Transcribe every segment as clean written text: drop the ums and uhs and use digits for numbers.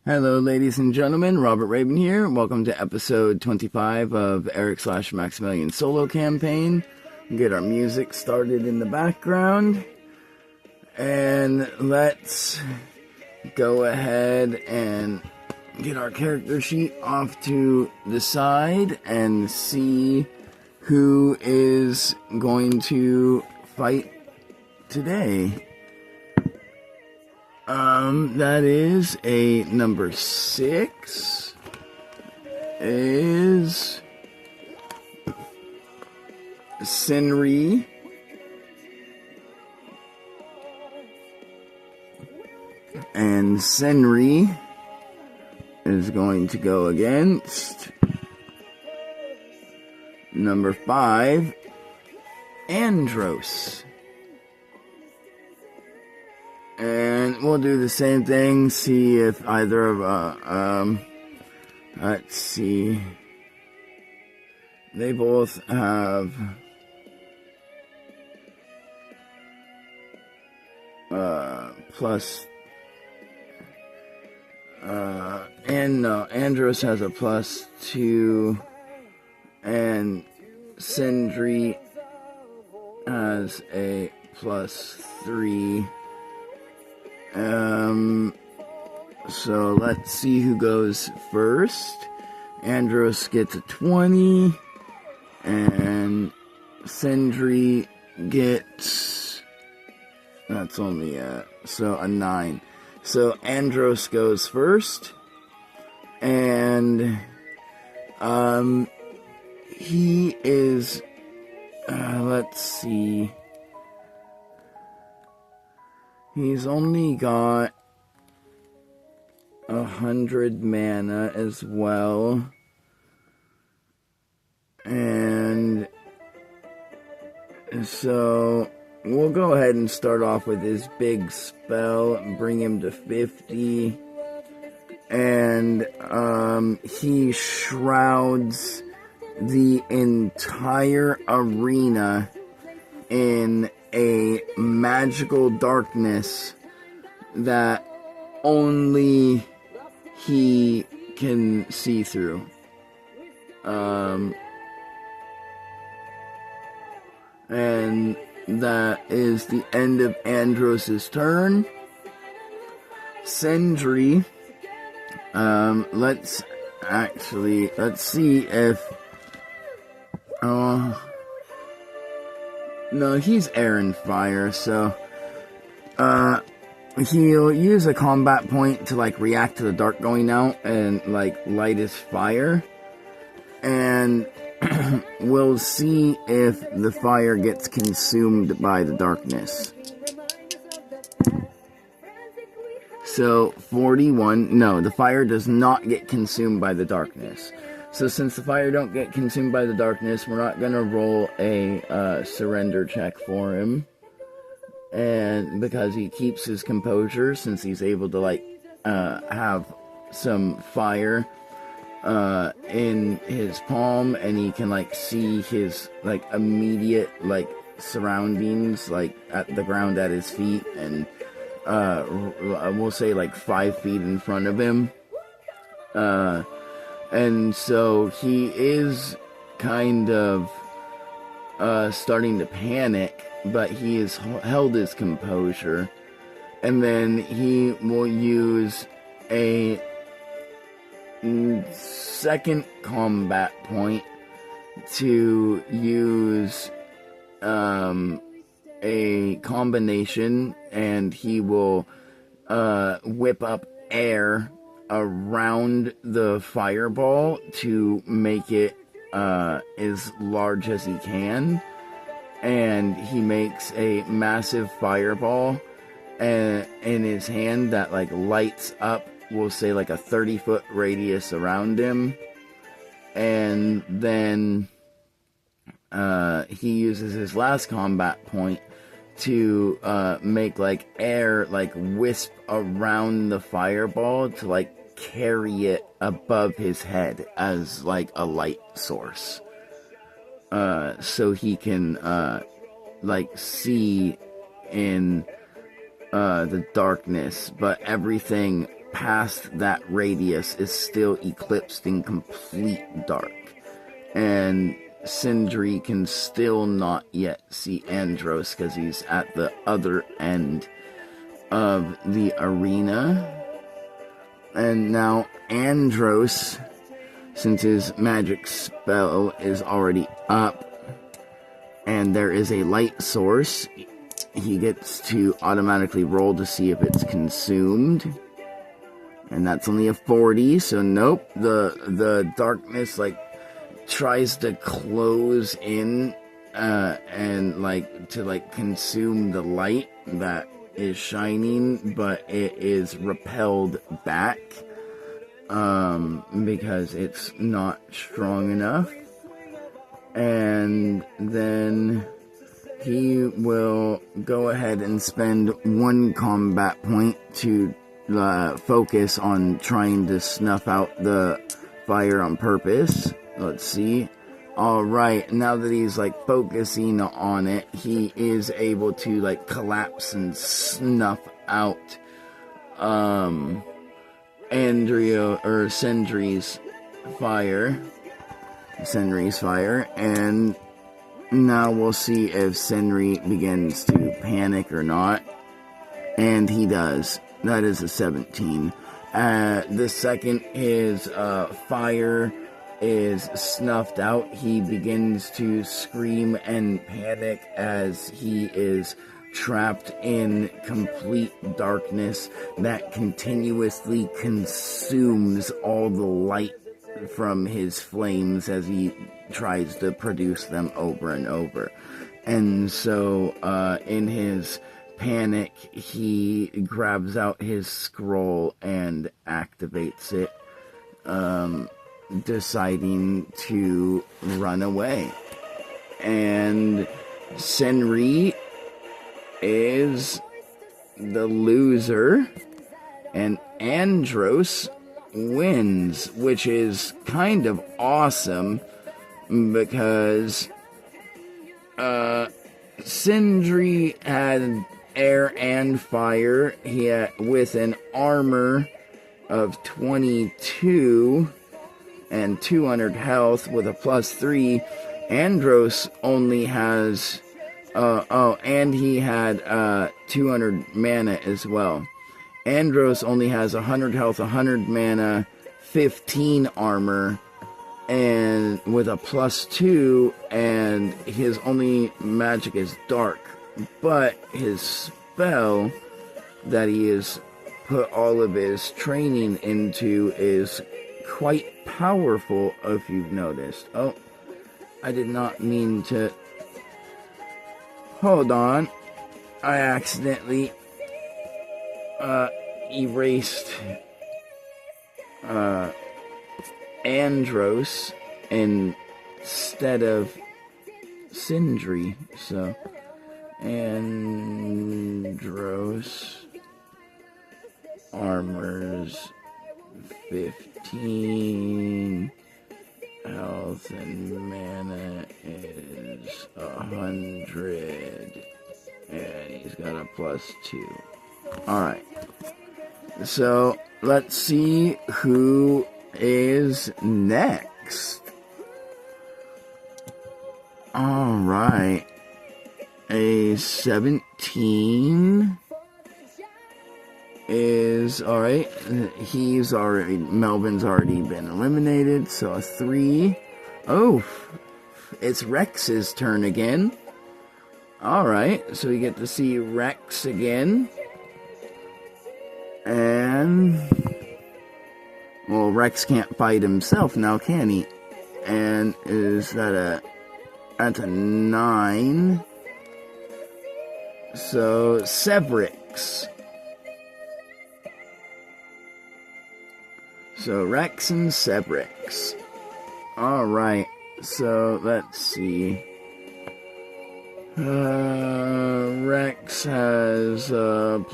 Hello, ladies and gentlemen. Robert Rabin here. Welcome to episode 25 of Eric/Maximilian solo campaign. Get our music started in the background. And let's go ahead and get our character sheet off to the side and see who is going to fight today. That is a number 6 is Senri. And Senri is going to go against number 5, Andros. And we'll do the same thing, see if either of, let's see, they both have, plus, and no, Andros has a +2, and Sindri has a +3. So let's see who goes first. Andros gets a 20, and Sindri gets, that's only a 9. So Andros goes first, and he is, let's see, he's only got 100 mana as well. And so we'll go ahead and start off with his big spell and bring him to 50. And he shrouds the entire arena in a magical darkness that only he can see through. And that is the end of Andros' turn. Sindri, let's see if, no, he's air and fire, so, he'll use a combat point to, react to the dark going out and, light his fire. And we'll see if the fire gets consumed by the darkness. So, 41, no, the fire does not get consumed by the darkness. So since the fire don't get consumed by the darkness, we're not going to roll a surrender check for him. And because he keeps his composure, since he's able to, have some fire in his palm, and he can, see his, immediate, surroundings, at the ground at his feet, and, we'll say, 5 feet in front of him. And so he is kind of starting to panic, but he has held his composure. And then he will use a second combat point to use a combination, and he will whip up air around the fireball to make it as large as he can. And he makes a massive fireball in his hand that lights up, we'll say a 30-foot radius around him. And then he uses his last combat point to make air wisp around the fireball to carry it above his head as a light source. So he can see in the darkness, but everything past that radius is still eclipsed in complete dark. And Sindri can still not yet see Andros because he's at the other end of the arena. And now Andros, since his magic spell is already up and there is a light source, he gets to automatically roll to see if it's consumed. And that's only a 40, so nope. The darkness tries to close in and to consume the light that is shining, but it is repelled back because it's not strong enough. And then he will go ahead and spend 1 combat point to focus on trying to snuff out the fire on purpose. Let's see. Alright, now that he's focusing on it, he is able to collapse and snuff out Sindri's fire. And now we'll see if Sindri begins to panic or not. And he does. That is a 17. The second his fire is snuffed out, he begins to scream and panic as he is trapped in complete darkness that continuously consumes all the light from his flames as he tries to produce them over and over. And so in his panic, he grabs out his scroll and activates it, deciding to run away. And Senri is the loser, and Andros wins, which is kind of awesome because Sindri had air and fire. He had, with an armor of 22 and 200 health with a +3. Andros only has and he had 200 mana as well. Andros only has 100 health, 100 mana, 15 armor, and with a +2, and his only magic is dark. But his spell that he has put all of his training into is quite powerful, if you've noticed. Oh, I did not mean to... Hold on. I accidentally erased Andros instead of Sindri. So, Andros armors 15, health and mana is 100, and he's got a +2. Alright, so let's see who is next. Alright, a 17 is alright. Melvin's already been eliminated, so a 3. Oh, it's Rex's turn again. Alright, so we get to see Rex again. And, well, Rex can't fight himself now, can he? And that's a 9. So, Sevrix. So, Rex and Sevrix. Alright, so let's see. Rex has +3.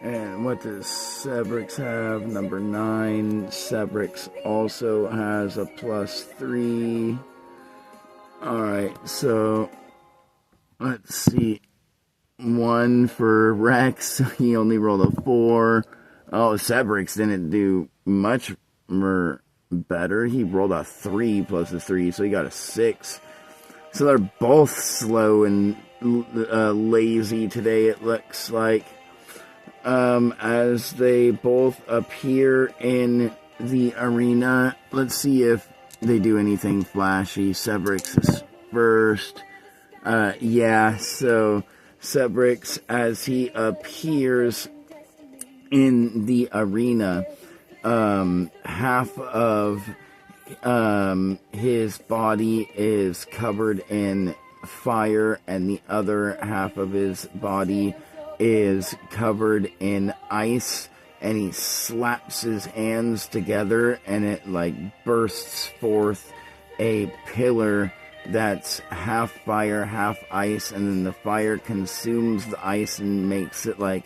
And what does Sevrix have? Number 9. Sevrix also has a +3. Alright, so let's see. 1 for Rex. He only rolled a 4. Oh, Sebrix didn't do much more better. He rolled a 3 plus a 3, so he got a 6. So they're both slow and lazy today, it looks like. As they both appear in the arena. Let's see if they do anything flashy. Sebrix is first. Yeah, so Sebrix, as he appears in the arena, half of his body is covered in fire, and the other half of his body is covered in ice, and he slaps his hands together, and it like bursts forth a pillar that's half fire, half ice, and then the fire consumes the ice and makes it like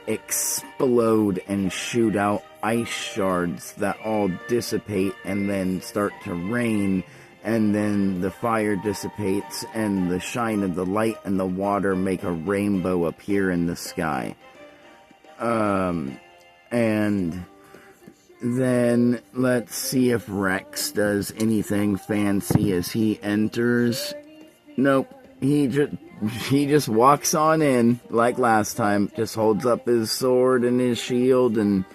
explode and shoot out ice shards that all dissipate and then start to rain, and then the fire dissipates and the shine of the light and the water make a rainbow appear in the sky. And then let's see if Rex does anything fancy as he enters. Nope, he just walks on in like last time, just holds up his sword and his shield, and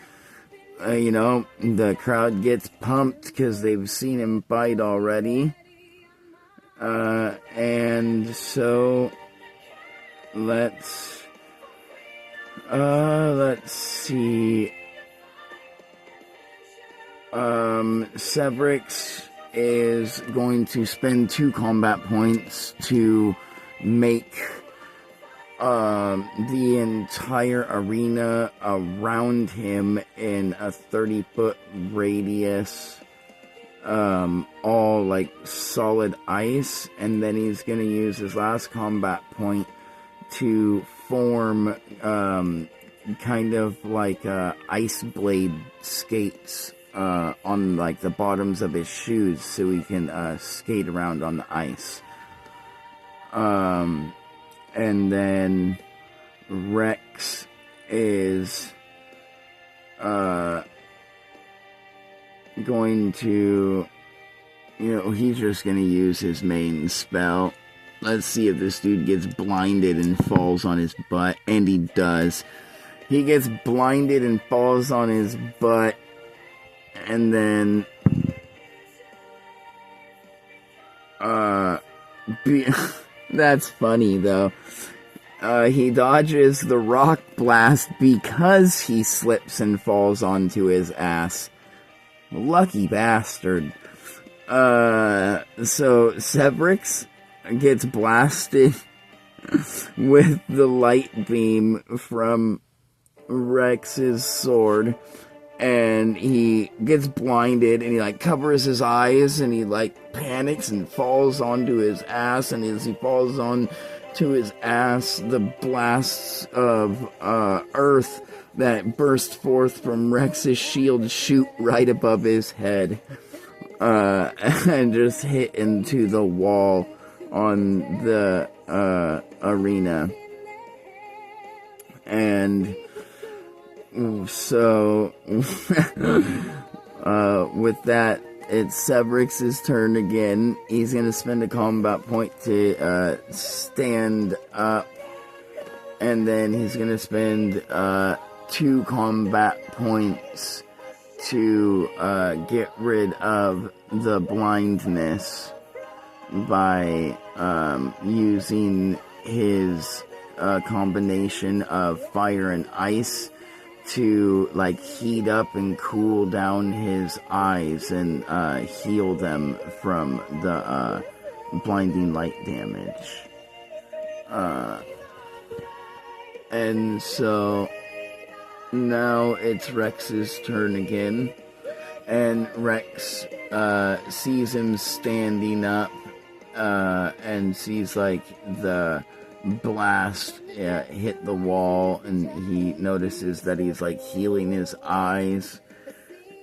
the crowd gets pumped because they've seen him fight already. And so let's see. Sebrix is going to spend 2 combat points to make the entire arena around him in a 30-foot radius, all like solid ice, and then he's going to use his last combat point to form kind of like ice blade skates on like the bottoms of his shoes so he can skate around on the ice. And then Rex is going to, he's just going to use his main spell. Let's see if this dude gets blinded and falls on his butt. And he does. He gets blinded and falls on his butt. And then that's funny though. He dodges the rock blast because he slips and falls onto his ass. Lucky bastard. So Sebrix gets blasted with the light beam from Rex's sword, and he gets blinded, and he like covers his eyes, and he like panics and falls onto his ass, and as he falls on to his ass, the blasts of earth that burst forth from Rex's shield shoot right above his head, and just hit into the wall on the arena. And so with that, it's Sebrix's turn again. He's going to spend a combat point to stand up, and then he's going to spend 2 combat points to get rid of the blindness by using his combination of fire and ice to like heat up and cool down his eyes and heal them from the blinding light damage. And so now it's Rex's turn again, and Rex sees him standing up and sees like the blast hit the wall, and he notices that he's like healing his eyes,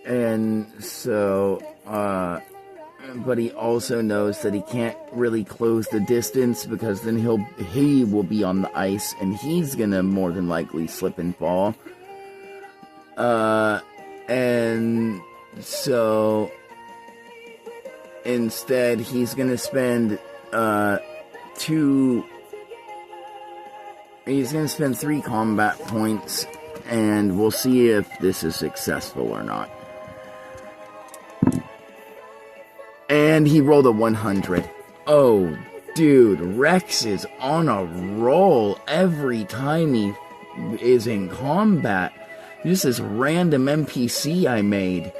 and so but he also knows that he can't really close the distance because then he will be on the ice and he's gonna more than likely slip and fall. And so instead he's gonna spend 3 combat points, and we'll see if this is successful or not. And he rolled a 100. Oh, dude, Rex is on a roll every time he is in combat. Just this random NPC I made.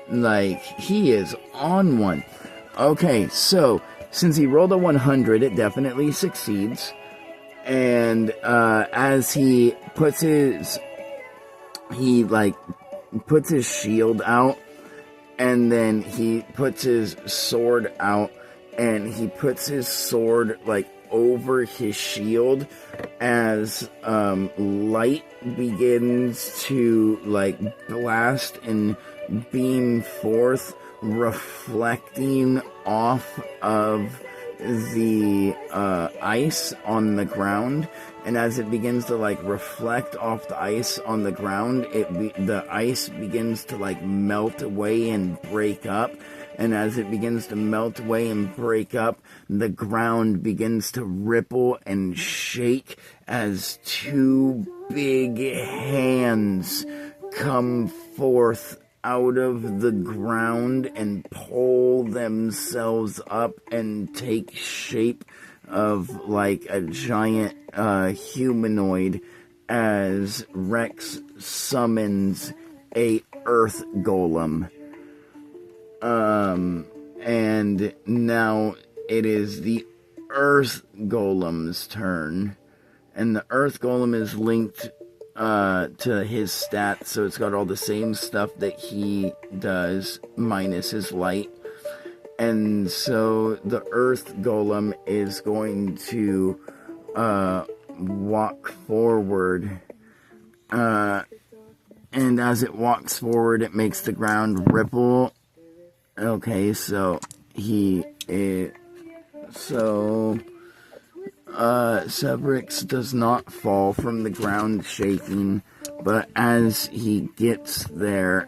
Like, he is on one. Okay, so, since he rolled a 100, it definitely succeeds. And, as he puts his shield out, and then he puts his sword out, and he puts his sword, like, over his shield as, light begins to, like, blast and beam forth, reflecting off of the ice on the ground. And as it begins to like reflect off the ice on the ground, the ice begins to like melt away and break up. And as it begins to melt away and break up, the ground begins to ripple and shake as 2 big hands come forth out of the ground and pull themselves up and take shape of like a giant humanoid as Rex summons a earth golem. And now it is the earth golem's turn, and the earth golem is linked to his stats, so it's got all the same stuff that he does minus his light. And so the earth golem is going to walk forward, and as it walks forward it makes the ground ripple. Okay, so Sebrix does not fall from the ground shaking, but as he gets there,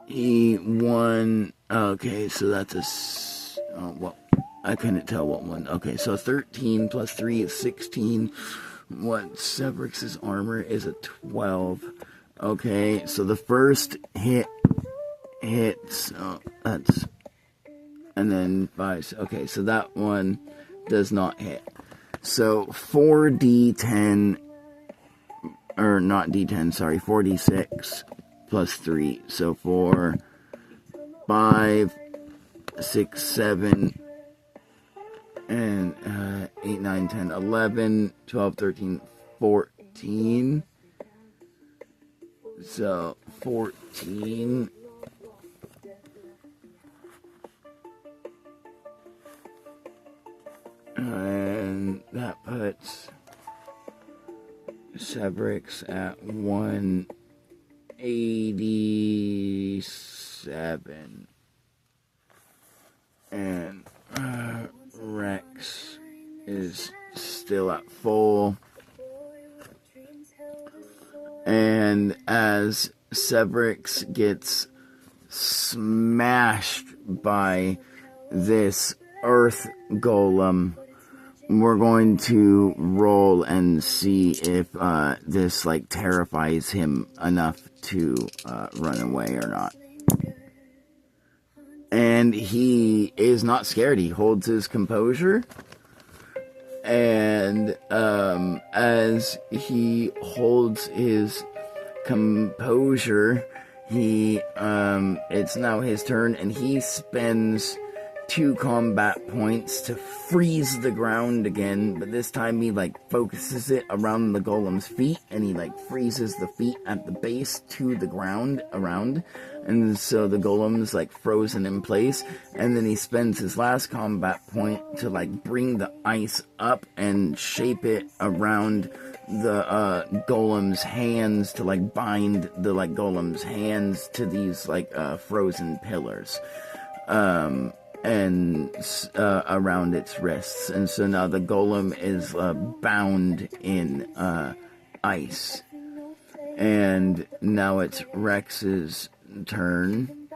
he won. Okay, so that's I couldn't tell what one. Okay, so 13 plus 3 is 16. What Sebrix's armor is a 12. Okay, so the first hits. That's, and then 5. Okay, so that one does not hit. So 4d10, or not d10, sorry, 4d6 plus 3. So 4, 5, 6, 7, and 8, 9, 10, 11, 12, 13, 14. So 14. And that puts Sebrix at 187. And Rex is still at full. And as Sebrix gets smashed by this earth golem, we're going to roll and see if this like terrifies him enough to run away or not. And he is not scared. He holds his composure. And as he holds his composure, it's now his turn, and he spends 2 combat points to freeze the ground again, but this time he like focuses it around the golem's feet, and he like freezes the feet at the base to the ground around, and so the golem's like frozen in place. And then he spends his last combat point to like bring the ice up and shape it around the golem's hands to like bind the like golem's hands to these like frozen pillars. and around its wrists. And so now the golem is bound in ice. And now it's Rex's turn.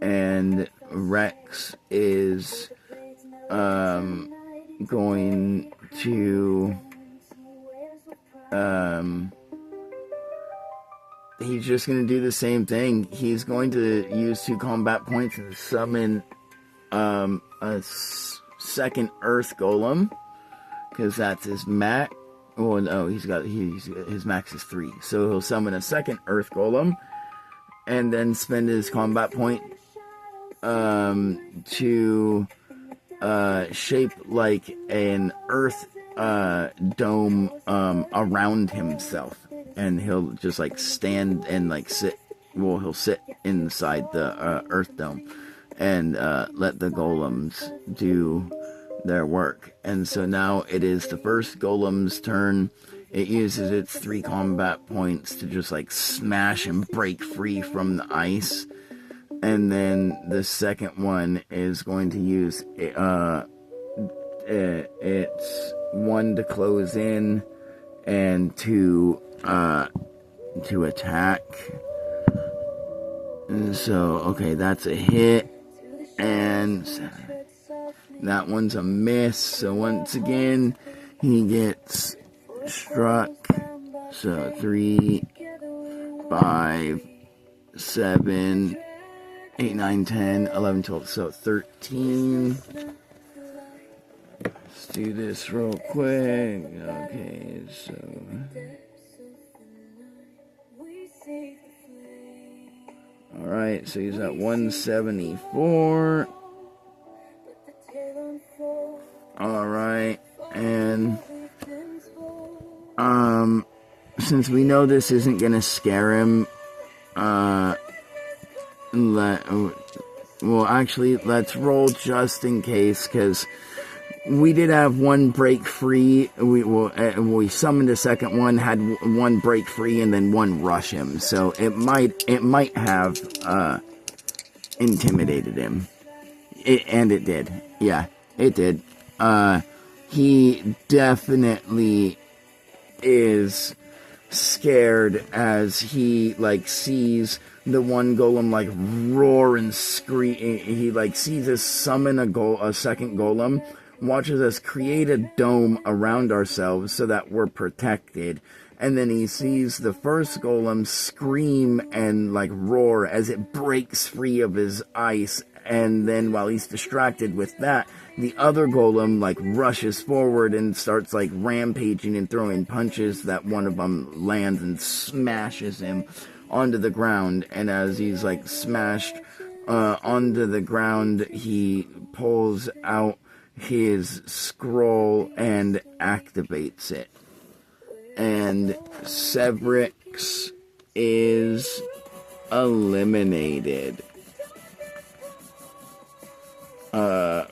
And Rex is going to he's just going to do the same thing. He's going to use 2 combat points and summon second Earth Golem, because that's his max. Oh no, his max is 3, so he'll summon a second Earth Golem, and then spend his combat point to shape like an Earth dome around himself, and he'll just like stand and like sit. Well, he'll sit inside the Earth dome and let the golems do their work. And so now it is the first golem's turn. It uses its 3 combat points to just like smash and break free from the ice. And then the second one is going to use it's 1 to close in and 2 to attack. And so, okay, that's a hit. And that one's a miss. So once again, he gets struck. So 3, 5, 7, 8, 9, 10, 11, 12. So 13. Let's do this real quick. Okay, so... Alright, so he's at 174. Alright, and since we know this isn't gonna scare him, let's roll just in case, because we did have 1 break free. We summoned a second one, had 1 break free, and then 1 rush him. So it might have intimidated him, and it did. Yeah, it did. He definitely is scared as he like sees the one golem like roar and scream. He like sees us summon a second golem, watches us create a dome around ourselves so that we're protected, and then he sees the first golem scream and like roar as it breaks free of his ice. And then while he's distracted with that, the other golem like rushes forward and starts like rampaging and throwing punches that one of them lands and smashes him onto the ground. And as he's like smashed onto the ground, he pulls out his scroll and activates it. And Sevrix is eliminated.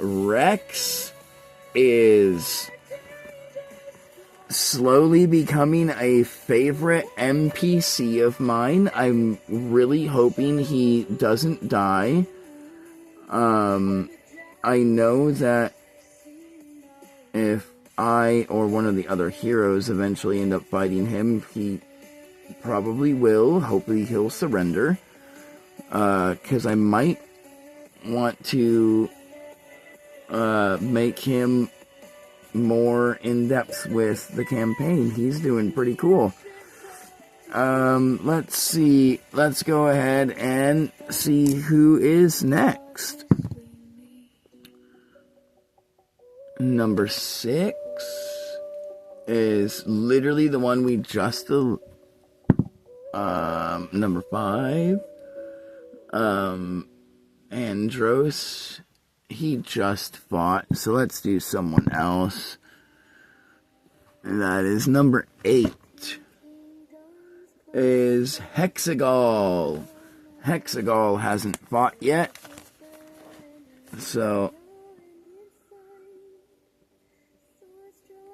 Rex is slowly becoming a favorite NPC of mine. I'm really hoping he doesn't die. I know that if I or one of the other heroes eventually end up fighting him, he probably will. Hopefully he'll surrender. 'Cause I might want to make him more in depth with the campaign. He's doing pretty cool. Let's see. Let's go ahead and see who is next. Number 6 is literally the one we just number 5. Andros. He just fought, so let's do someone else. That is number 8. Is Hexagol. Hexagol hasn't fought yet, so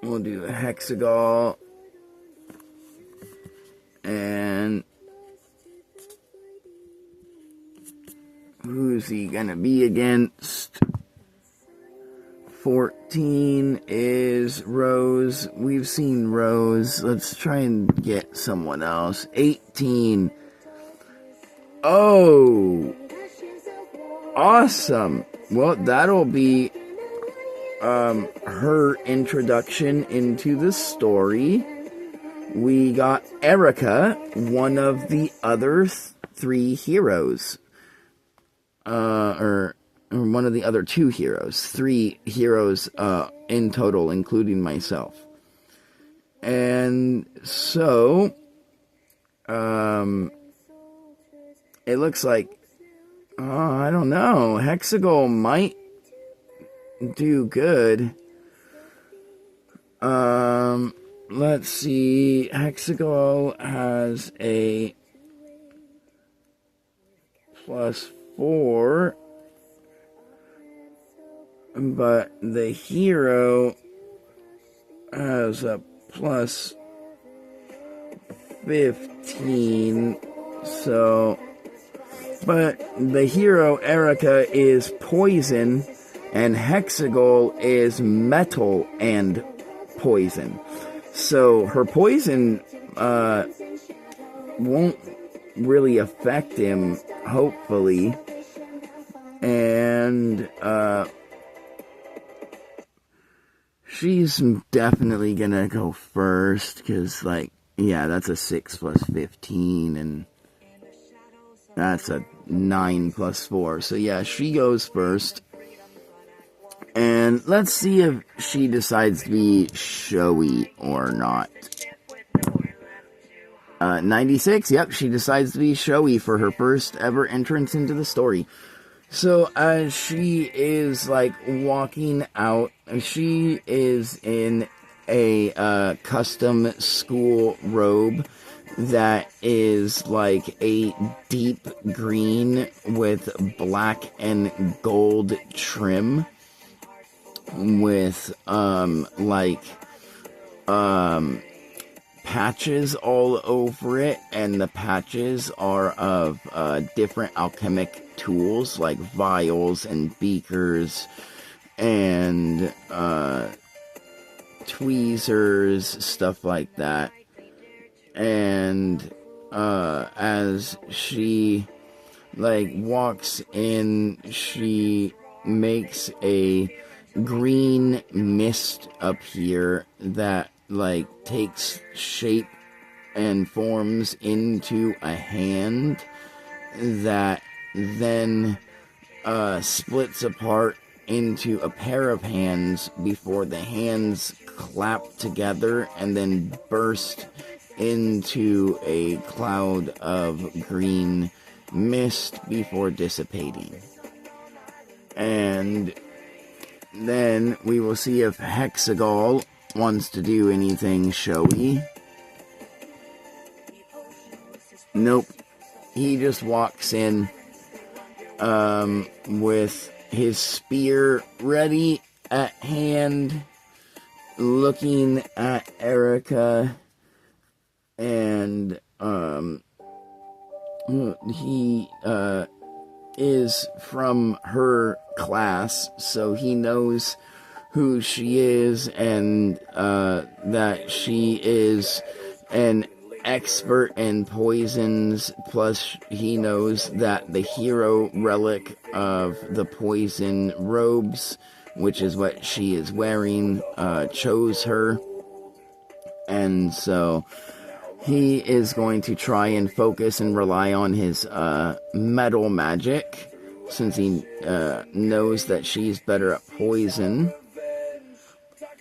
we'll do a Hexagol. And who's Who's he gonna be against? 14 is Rose. We've seen Rose. Let's try and get someone else. 18. Oh, awesome. Well, that'll be her introduction into the story. We got Erica, one of the other three heroes. Or one of the other two heroes. 3 heroes in total, including myself. And so, it looks like, I don't know, Hexagol might do good. Let's see, Hexagol has a +4, but the hero has a +15, so, but the hero, Erica, is poison, and Hexagol is metal and poison. So her poison won't really affect him, hopefully. And she's definitely gonna go first, because, like, yeah, that's a 6 + 15, and that's a 9 + 4. So yeah, she goes first. And let's see if she decides to be showy or not. 96, yep, she decides to be showy for her first ever entrance into the story. So as she is, like, walking out, she is in a custom school robe that is like a deep green with black and gold trim, with patches all over it, and the patches are of different alchemic tools like vials and beakers and tweezers, stuff like that. And as she, like, walks in, she makes a green mist appear that, like, takes shape and forms into a hand that then splits apart into a pair of hands before the hands clap together and then burst into a cloud of green mist before dissipating. And then we will see if Hexagol wants to do anything showy. Nope. He just walks in with his spear ready at hand, looking at Erica, and he is from her class, so he knows who she is, and that she is an expert in poisons, plus he knows that the hero relic of the poison robes, which is what she is wearing, chose her. And so he is going to try and focus and rely on his metal magic, since he knows that she's better at poison.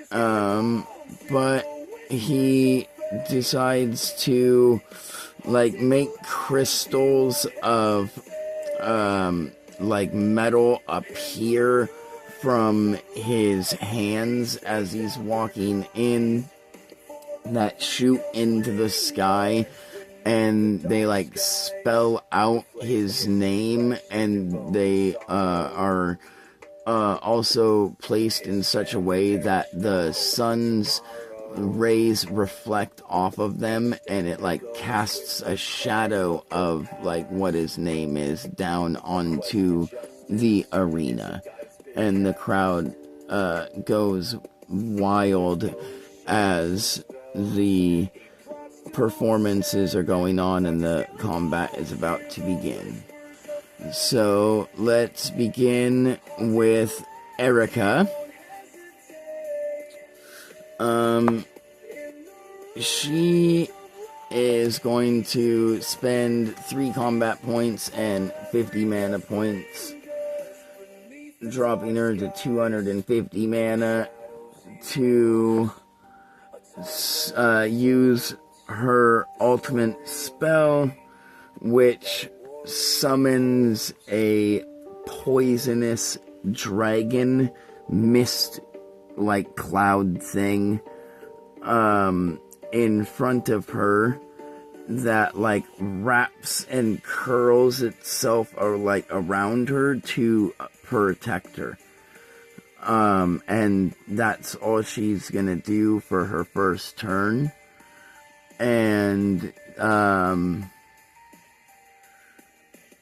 But he decides to, like, make crystals of like metal appear from his hands as he's walking in, that shoot into the sky, and they, like, spell out his name, and they are also placed in such a way that the sun's rays reflect off of them, and it, like, casts a shadow of, like, what his name is down onto the arena, and the crowd goes wild as the performances are going on and the combat is about to begin. So let's begin with Erica. She is going to spend 3 combat points and 50 mana points, dropping her to 250 mana to use her ultimate spell, which summons a poisonous dragon mist like cloud thing in front of her that like wraps and curls itself or like around her to protect her. And that's all she's gonna do for her first turn. And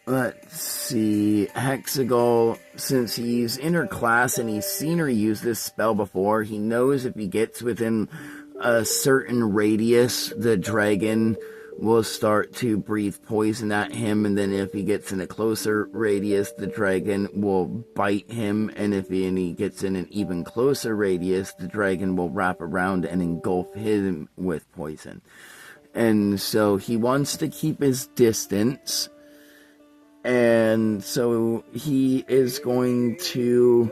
let's see, Hexagol, since he's in her class and he's seen her use this spell before, he knows if he gets within a certain radius, the dragon will start to breathe poison at him, and then if he gets in a closer radius, the dragon will bite him, and if he gets in an even closer radius, the dragon will wrap around and engulf him with poison. And so he wants to keep his distance, and so he is going to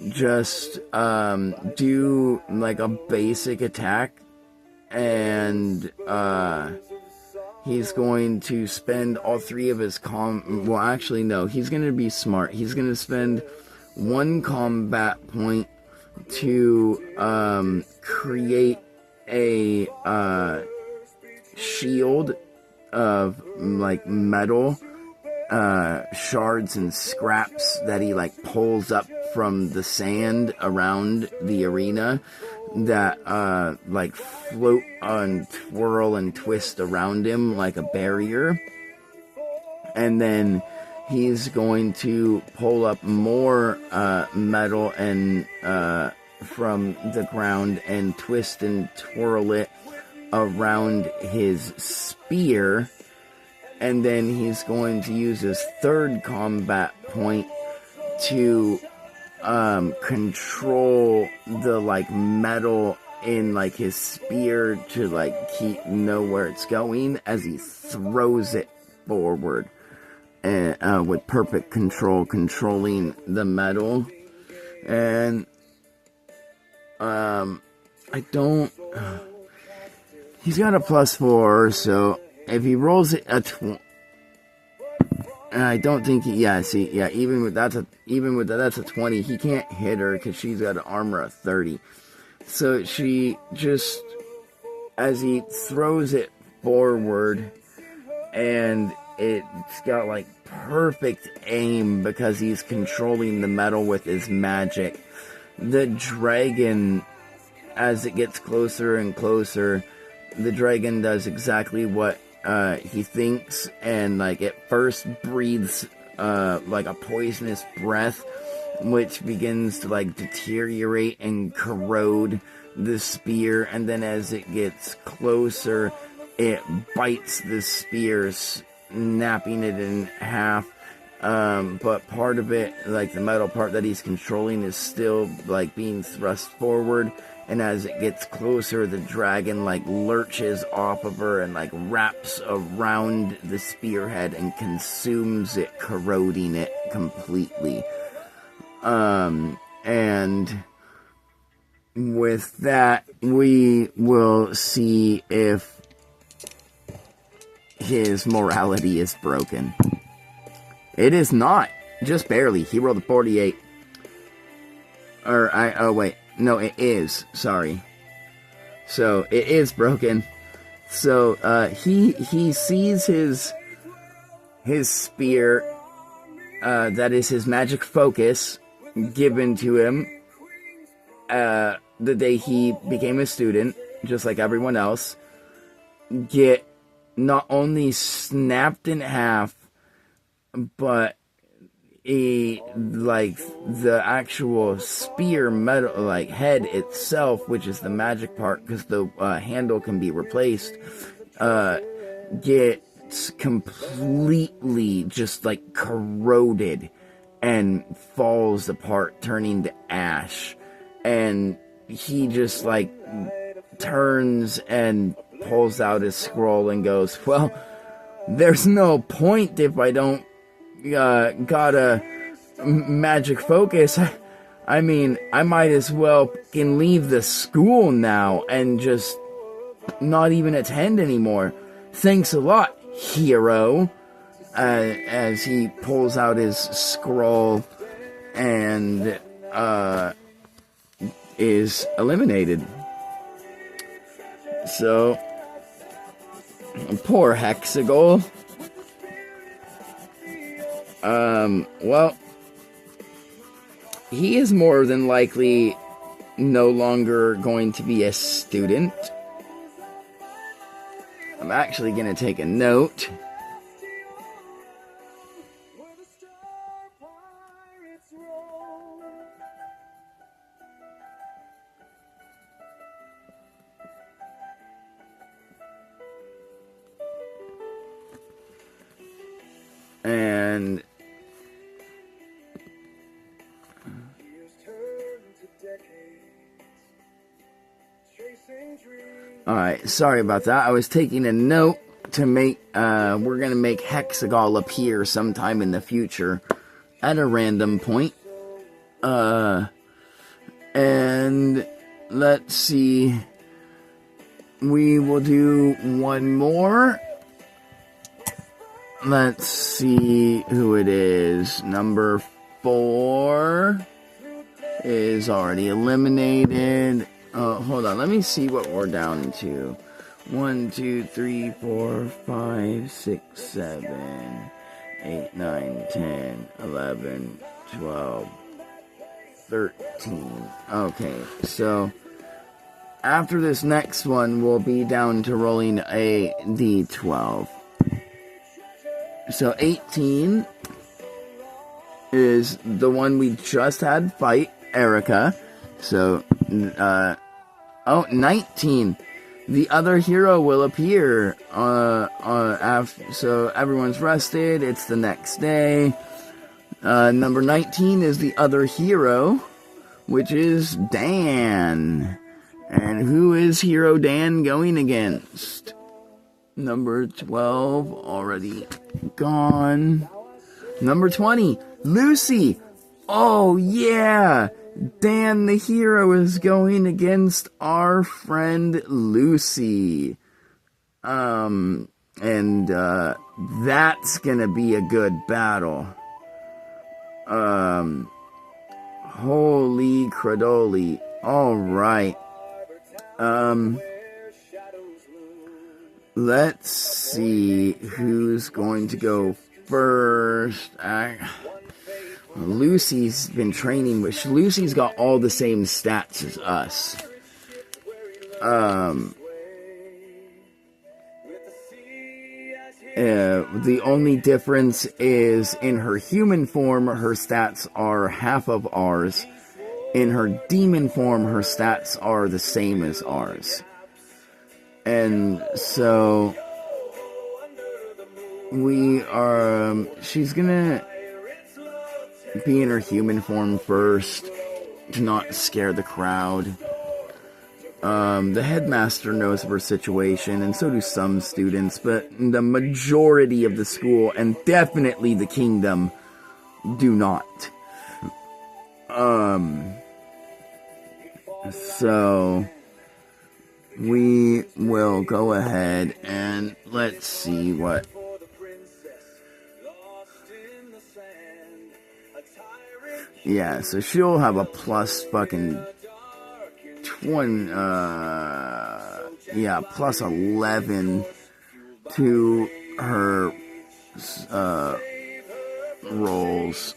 just do like a basic attack, and he's going to spend all 3 of his well, actually no, he's going to be smart. He's going to spend 1 combat point to create a shield of like metal shards and scraps that he like pulls up from the sand around the arena that like float and twirl and twist around him like a barrier. And then he's going to pull up more metal and from the ground and twist and twirl it around his spear. And then he's going to use his 3rd combat point to control the like metal in like his spear to like know where it's going as he throws it forward, and with perfect control, controlling the metal. And he's got a +4, so if he rolls it I don't think even with that that's a 20. He can't hit her because she's got an armor of 30. So she just, as he throws it forward, and it's got like perfect aim because he's controlling the metal with his magic. The dragon, as it gets closer and closer, the dragon does exactly what he thinks, and like it first breathes like a poisonous breath, which begins to like deteriorate and corrode the spear, and then as it gets closer, it bites the spear, snapping it in half. But part of it, like the metal part that he's controlling, is still like being thrust forward. And as it gets closer, the dragon like lurches off of her and like wraps around the spearhead and consumes it, corroding it completely. And with that, we will see if his morality is broken. It is not. Just barely. He rolled a 48. Oh wait. No, it is. Sorry. So, it is broken. So, he sees his spear, that is his magic focus, given to him, the day he became a student, just like everyone else, get not only snapped in half, but like the actual spear metal like head itself, which is the magic part, because the handle can be replaced, gets completely just like corroded and falls apart, turning to ash. And he just like turns and pulls out his scroll and goes, well, there's no point if I don't got a magic focus. I mean, I might as well can leave the school now and just not even attend anymore. Thanks a lot, hero. As he pulls out his scroll and is eliminated. So, poor Hexagol. Well, he is more than likely no longer going to be a student. I'm actually going to take a note. And alright, sorry about that. I was taking a note to make, we're gonna make Hexagol appear sometime in the future at a random point. And let's see. We will do one more. Let's see who it is. Number 4 is already eliminated. Hold on. Let me see what we're down to. 1, 2, 3, 4, 5, 6, 7, 8, 9, 10, 11, 12, 13. Okay, so after this next one, we'll be down to rolling a d12. So 18 is the one we just had fight, Erica. So, 19. The other hero will appear, so everyone's rested, it's the next day. Number 19 is the other hero, which is Dan. And who is Hero Dan going against? Number 12, already gone. Number 20, Lucy. Oh, yeah. Dan the hero is going against our friend Lucy. And that's gonna be a good battle. Holy credoli. Alright. Let's see who's going to go first. Lucy's been training, which Lucy's got all the same stats as us. The only difference is in her human form, her stats are half of ours. In her demon form, her stats are the same as ours. And so she's gonna be in her human form first to not scare the crowd. The headmaster knows of her situation, and so do some students, but the majority of the school, and definitely the kingdom, do not. So we will go ahead and let's see what. Yeah, so she'll have a plus fucking 20, plus 11 to her, rolls.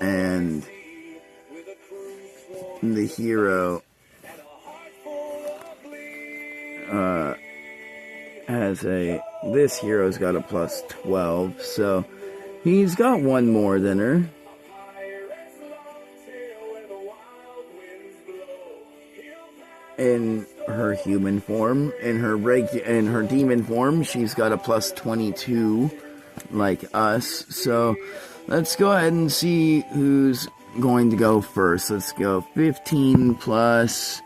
And the hero, this hero's got a plus 12, so He's got one more than her. In her human form, in her demon form, she's got a plus 22, like us. So let's go ahead and see who's going to go first. Let's go 15 plus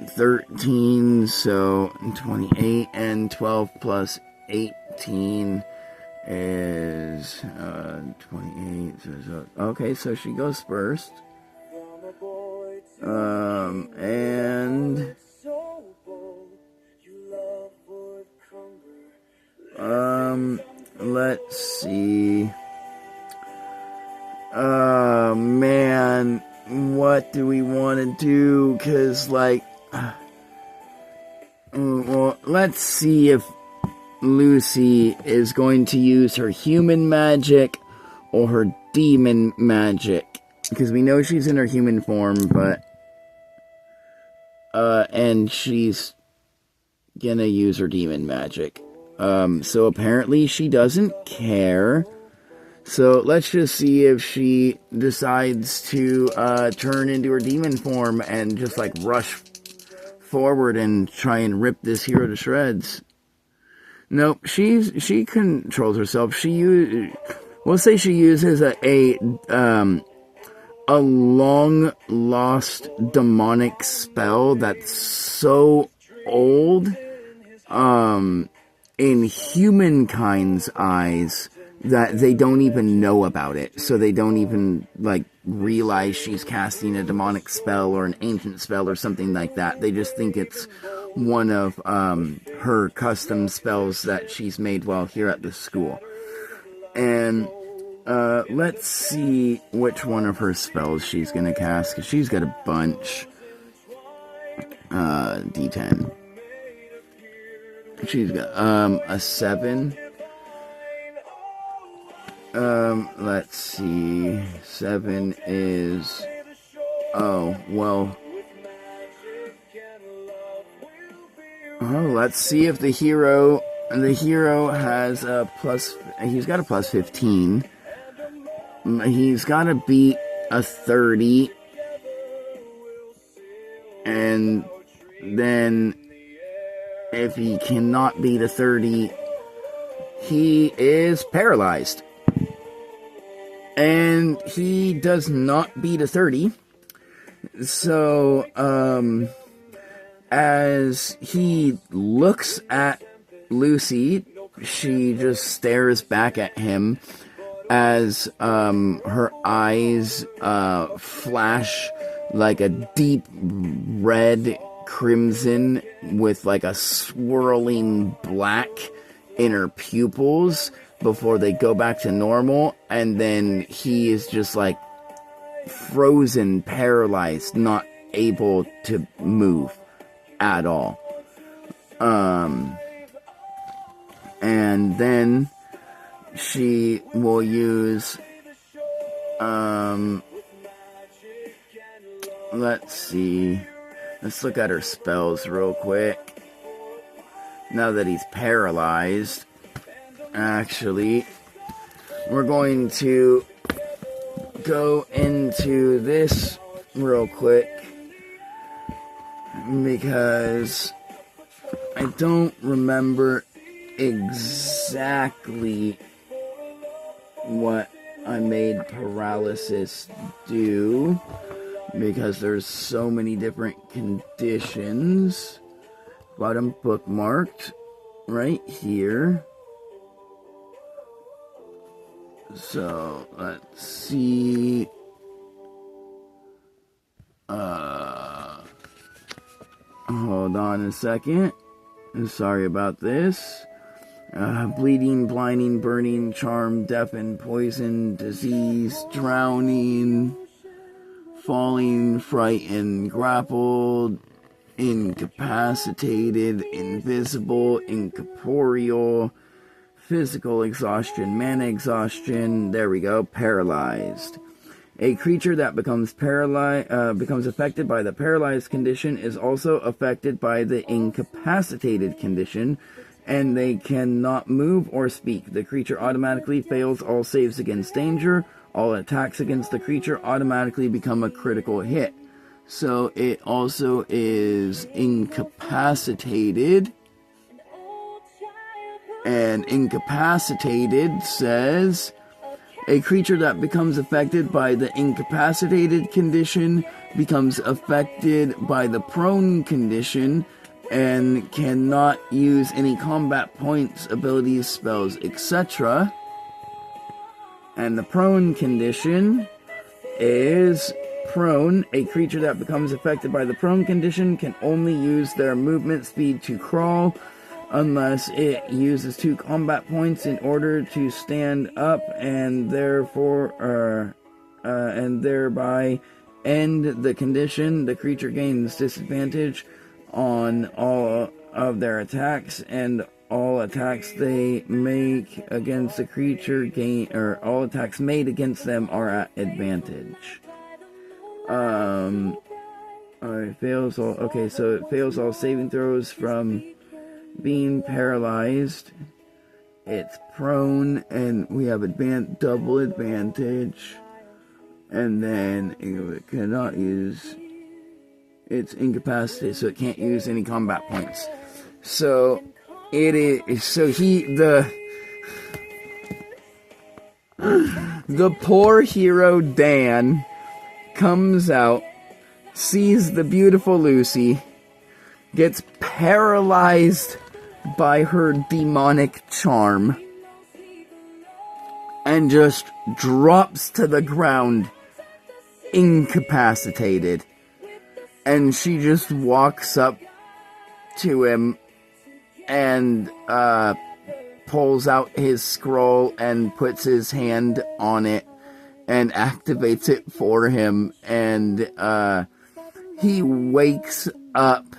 13, so 28, and 12 plus 18 is 28. Okay, so she goes first. And let's see. Man, what do we want to do? Cause like, well, let's see if Lucy is going to use her human magic or her demon magic. Because we know she's in her human form, but and she's gonna use her demon magic. So apparently she doesn't care. So let's just see if she decides to turn into her demon form and just like rush forward and try and rip this hero to shreds. Nope, she controls herself. We'll say she uses a long lost demonic spell that's so old in humankind's eyes that they don't even know about it. So they don't even like realize she's casting a demonic spell or an ancient spell or something like that. They just think it's one of her custom spells that she's made while here at the school. And let's see which one of her spells she's gonna cast, because she's got a bunch. D10. She's got, a 7. Let's see. 7 is... Oh, well... Oh, let's see if the hero has a plus... He's got a plus 15. He's got to beat a 30. And then if he cannot beat a 30, he is paralyzed. And he does not beat a 30. So, as he looks at Lucy, she just stares back at him as her eyes flash like a deep red crimson with like a swirling black in her pupils before they go back to normal, and then he is just like frozen, paralyzed, not able to move at all. And then she will use, let's see, let's look at her spells real quick. Now that he's paralyzed, actually, we're going to go into this real quick, because I don't remember exactly what I made paralysis do, because there's so many different conditions. But I'm bookmarked right here. So let's see. Hold on a second. Sorry about this. Bleeding, blinding, burning, charm, deafen, poison, disease, drowning, falling, frightened, grappled, incapacitated, invisible, incorporeal, physical exhaustion, mana exhaustion, there we go, paralyzed. A creature that becomes affected by the paralyzed condition is also affected by the incapacitated condition, and they cannot move or speak. The creature automatically fails all saves against danger. All attacks against the creature automatically become a critical hit. So it also is incapacitated. And incapacitated says, a creature that becomes affected by the incapacitated condition becomes affected by the prone condition and cannot use any combat points, abilities, spells, etc. And the prone condition is prone. A creature that becomes affected by the prone condition can only use their movement speed to crawl, unless it uses 2 combat points in order to stand up, and therefore, and thereby end the condition. The creature gains disadvantage on all of their attacks, and all attacks they make against the creature all attacks made against them are at advantage. It fails all. Okay, so it fails all saving throws from being paralyzed. It's prone, and we have double advantage. And then it cannot use. It's incapacitated, so it can't use any combat points. So it is. So the poor hero Dan comes out, sees the beautiful Lucy, gets paralyzed by her demonic charm, and just drops to the ground, incapacitated. And she just walks up to him and pulls out his scroll and puts his hand on it and activates it for him, and he wakes up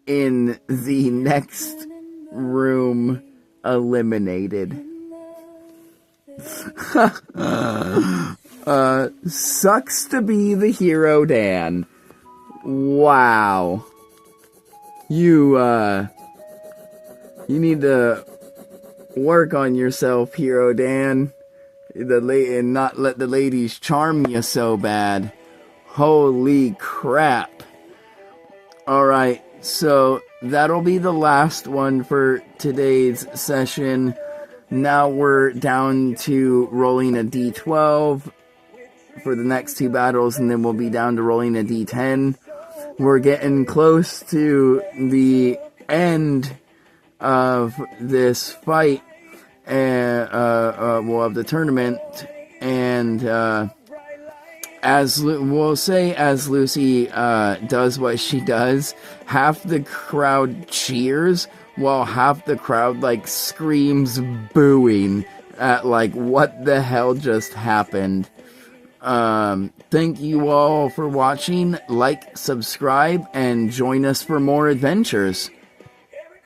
in the next room, eliminated. Sucks to be the hero, Dan. Wow. You need to work on yourself, hero Dan. And not let the ladies charm you so bad. Holy crap. Alright, so that'll be the last one for today's session. Now we're down to rolling a d12 for the next 2 battles, and then we'll be down to rolling a d10. We're getting close to the end of this fight, and of the tournament, and as Lucy does what she does, half the crowd cheers while half the crowd screams booing at what the hell just happened. Thank you all for watching. Like, subscribe, and join us for more adventures.